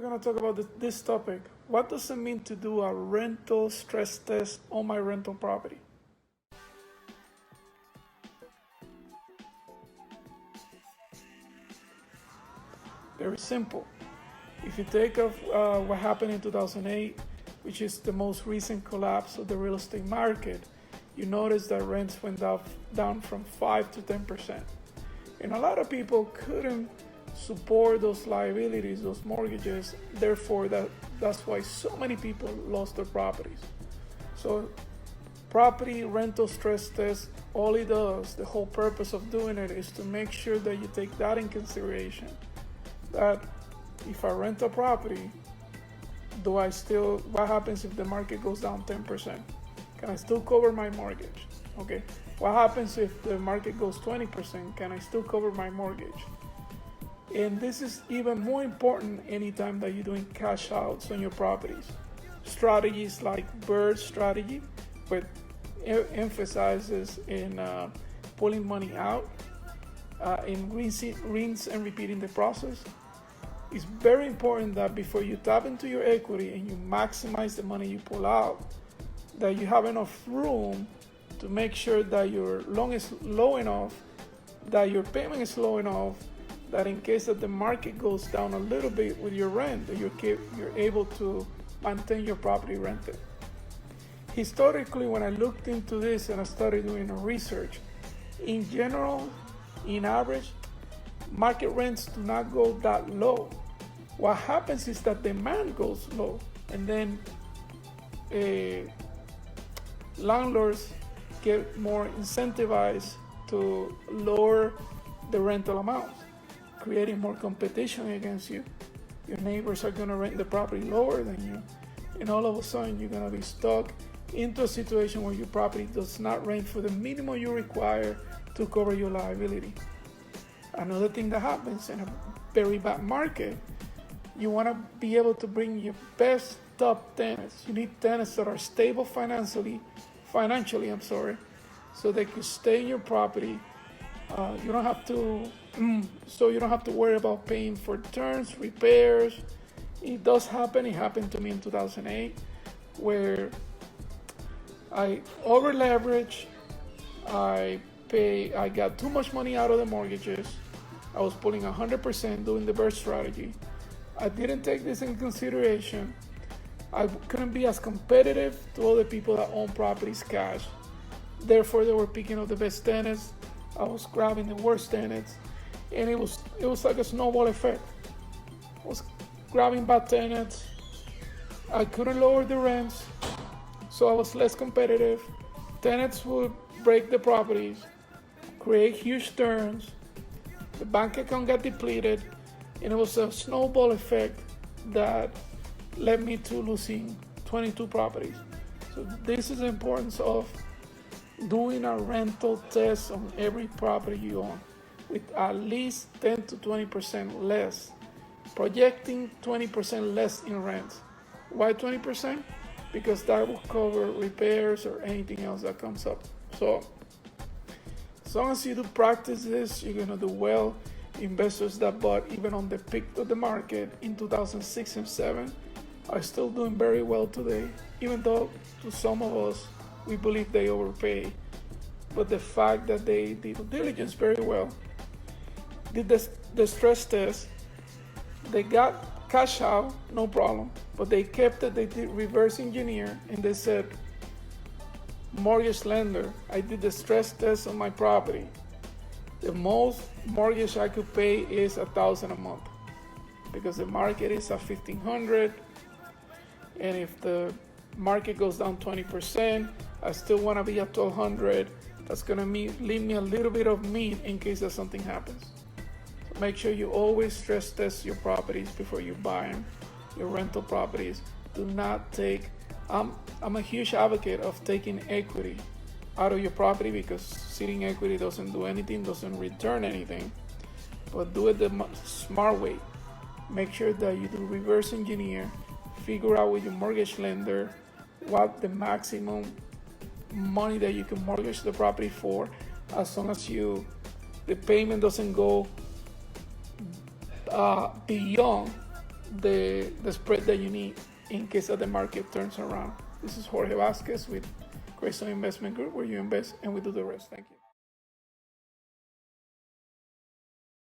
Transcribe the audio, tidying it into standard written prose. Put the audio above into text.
going to talk about this topic. What does it mean to do a rental stress test on my rental property? Very simple. If you take of what happened in 2008, which is the most recent collapse of the real estate market, you notice that rents went down from 5 to 10%. And a lot of people couldn't support those liabilities, those mortgages. Therefore, that's why so many people lost their properties. So property rental stress test, all it does, the whole purpose of doing it is to make sure that you take that in consideration. That if I rent a property, what happens if the market goes down 10%? Can I still cover my mortgage? Okay. What happens if the market goes 20%? Can I still cover my mortgage? And this is even more important anytime that you're doing cash outs on your properties. Strategies like bird strategy, which emphasizes in pulling money out, in rinse and repeating the process. It's very important that before you tap into your equity and you maximize the money you pull out, that you have enough room to make sure that your loan is low enough, that your payment is low enough, that in case that the market goes down a little bit with your rent, that you're able to maintain your property rented. Historically, when I looked into this and I started doing research, in general, in average, market rents do not go that low. What happens is that demand goes low, and then landlords get more incentivized to lower the rental amounts, creating more competition against you. Your neighbors are going to rent the property lower than you, and all of a sudden you're going to be stuck into a situation where your property does not rent for the minimum you require to cover your liability. Another thing that happens in a very bad market, you want to be able to bring your best top tenants. You need tenants that are stable financially, so they can stay in your property. You don't have to worry about paying for turns, repairs. It does happen. It happened to me in 2008, where I over leveraged. I got too much money out of the mortgages. I was pulling 100% doing the bird strategy. I didn't take this in consideration. I couldn't be as competitive to other people that own properties cash. Therefore, they were picking up the best tenants. I was grabbing the worst tenants, and it was like a snowball effect. I was grabbing bad tenants. I couldn't lower the rents, so I was less competitive. Tenants would break the properties, create huge turns. The bank account got depleted, and it was a snowball effect that led me to losing 22 properties. So this is the importance of doing a rental test on every property you own with at least 10 to 20% less, projecting 20% less in rent. Why 20%? Because that will cover repairs or anything else that comes up. So as long as you do practice this, you're gonna do well. Investors that bought even on the peak of the market in 2006 and 2007 are still doing very well today, even though to some of us, we believe they overpay. But the fact that they did due diligence very well, did the stress test, they got cash out, no problem, but they kept it, they did reverse engineer, and they said, mortgage lender, I did the stress test on my property. The most mortgage I could pay is $1,000 a month because the market is at $1,500, and if the market goes down 20%, I still want to be at $1,200. That's gonna leave me a little bit of meat in case that something happens. So make sure you always stress test your properties before you buy them, your rental properties. Do not take. I'm a huge advocate of taking equity out of your property because sitting equity doesn't do anything, doesn't return anything. But do it the smart way. Make sure that you do reverse engineer, figure out with your mortgage lender what the maximum money that you can mortgage the property for, as long as the payment doesn't go beyond the spread that you need in case that the market turns around. This is Jorge Vasquez with Graystone Investment Group, where you invest and we do the rest. Thank you.